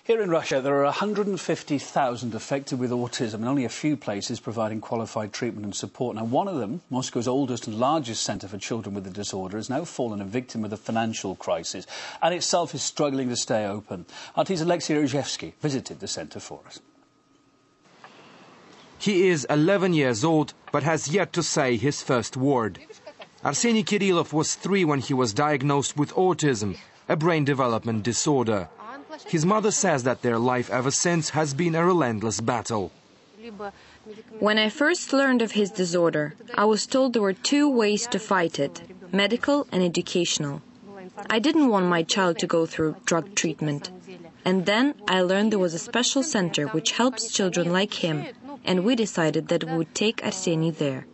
Here in Russia, there are 150,000 affected with autism and only a few places providing qualified treatment and support. Now, one of them, Moscow's oldest and largest centre for children with the disorder, has now fallen a victim of the financial crisis and itself is struggling to stay open. RT's Alexei Rozhevsky visited the centre for us. He is 11 years old, but has yet to say his first word. Arseny Kirillov was 3 when he was diagnosed with autism, a brain development disorder. His mother says that their life ever since has been a relentless battle. When I first learned of his disorder, I was told there were 2 ways to fight it, medical and educational. I didn't want my child to go through drug treatment. And then I learned there was a special center which helps children like him, and we decided that we would take Arseny there.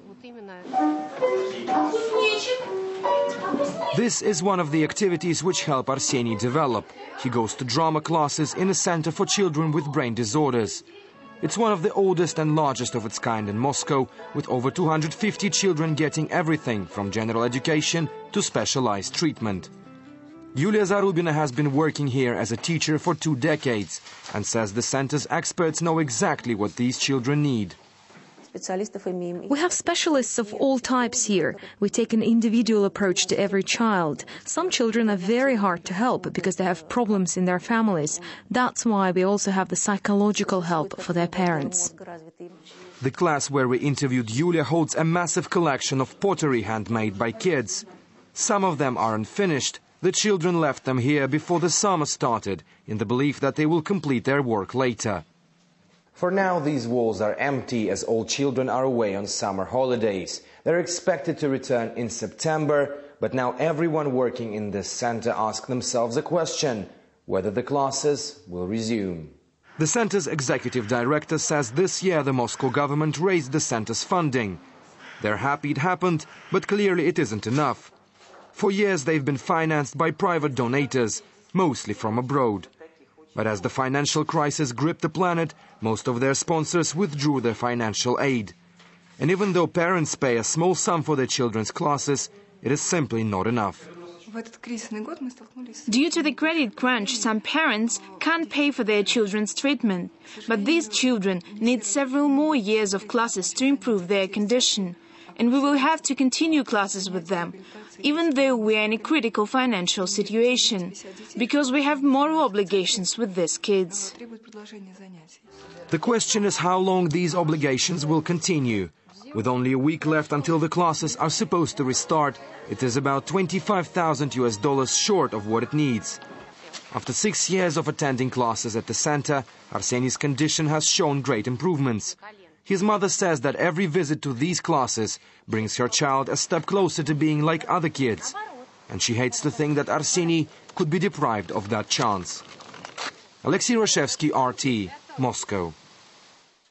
This is one of the activities which help Arseny develop. He goes to drama classes in a center for children with brain disorders. It's one of the oldest and largest of its kind in Moscow, with over 250 children getting everything from general education to specialized treatment. Yulia Zarubina has been working here as a teacher for 2 decades and says the center's experts know exactly what these children need. We have specialists of all types here. We take an individual approach to every child. Some children are very hard to help because they have problems in their families. That's why we also have the psychological help for their parents. The class where we interviewed Yulia holds a massive collection of pottery handmade by kids. Some of them are unfinished. The children left them here before the summer started, in the belief that they will complete their work later. For now, these walls are empty as all children are away on summer holidays. They're expected to return in September, but now everyone working in this center asks themselves a question: whether the classes will resume. The center's executive director says this year the Moscow government raised the center's funding. They're happy it happened, but clearly it isn't enough. For years they've been financed by private donors, mostly from abroad. But as the financial crisis gripped the planet, most of their sponsors withdrew their financial aid. And even though parents pay a small sum for their children's classes, it is simply not enough. Due to the credit crunch, some parents can't pay for their children's treatment. But these children need several more years of classes to improve their condition. And we will have to continue classes with them, even though we are in a critical financial situation, because we have moral obligations with these kids. The question is how long these obligations will continue. With only a week left until the classes are supposed to restart, it is about $25,000 short of what it needs. After 6 years of attending classes at the center, Arseny's condition has shown great improvements. His mother says that every visit to these classes brings her child a step closer to being like other kids. And she hates to think that Arseny could be deprived of that chance. Alexei Rozhevsky, RT, Moscow.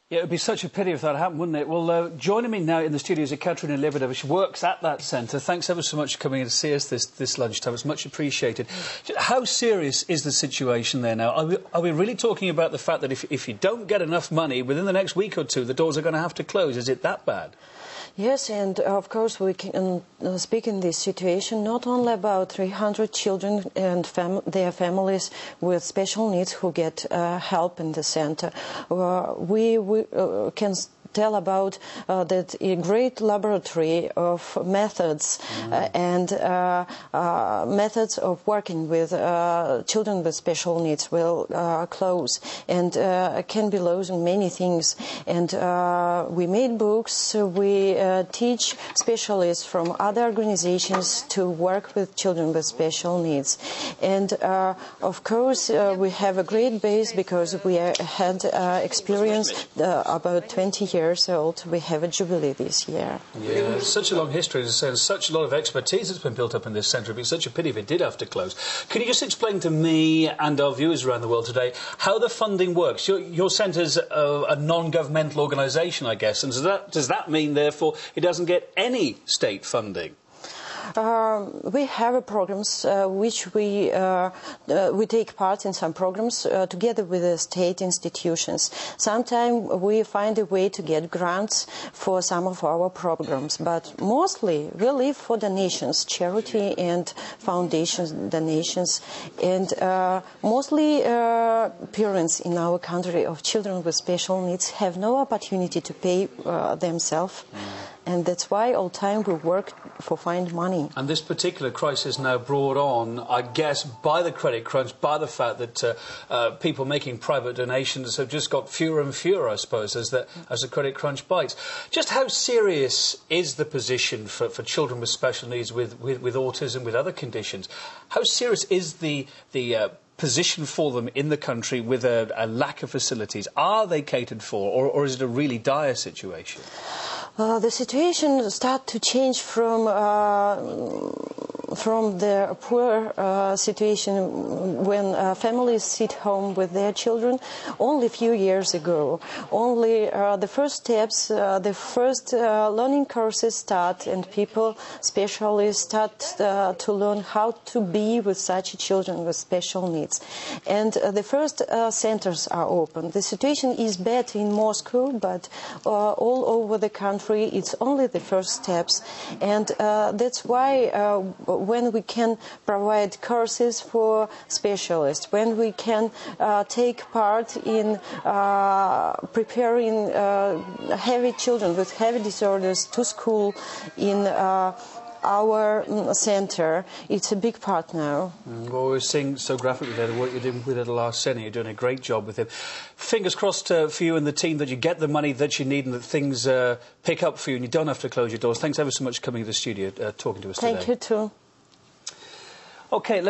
Yeah, it would be such a pity if that happened, wouldn't it? Well, joining me now in the studio is Ekaterina Lebedeva. She works at that centre. Thanks ever so much for coming in to see us this lunchtime. It's much appreciated. How serious is the situation there now? Are we really talking about the fact that if you don't get enough money, within the next week or 2, the doors are going to have to close? Is it that bad? Yes, and of course we can speak in this situation not only about 300 children and their families with special needs who get help in the center. We can tell about that a great laboratory of methods and methods of working with children with special needs will close and can be losing many things. And we made books, we teach specialists from other organizations to work with children with special needs. And of course we have a great base because we had experience about 20 years old. We have a jubilee this year. Yeah, such a long history, as I said, such a lot of expertise has been built up in this centre. It'd be such a pity if it did have to close. Can you just explain to me and our viewers around the world today how the funding works? Your centre's a non-governmental organisation, I guess, and does that mean, therefore, it doesn't get any state funding? We have programs which we take part in some programs together with the state institutions. Sometimes we find a way to get grants for some of our programs, but mostly we live for donations, charity and foundations donations, and mostly parents in our country of children with special needs have no opportunity to pay themselves. And that's why all the time we work for find money. And this particular crisis now brought on, I guess, by the credit crunch, by the fact that people making private donations have just got fewer and fewer, I suppose, as the credit crunch bites. Just how serious is the position for children with special needs, with autism, with other conditions? How serious is the position for them in the country with a lack of facilities? Are they catered for, or is it a really dire situation? The situation started to change from the poor situation when families sit home with their children only a few years ago. Only the first steps, the first learning courses start, and people, specialists, start to learn how to be with such children with special needs. And the first centers are open. The situation is bad in Moscow, but all over the country it's only the first steps. And that's why when we can provide courses for specialists, when we can take part in preparing heavy children with heavy disorders to school in our center, it's a big part now. Well, we're seeing so graphically there the work you're doing with the last centre. You're doing a great job with him. Fingers crossed for you and the team that you get the money that you need and that things pick up for you and you don't have to close your doors. Thanks ever so much for coming to the studio, talking to us today. Thank you too. OK.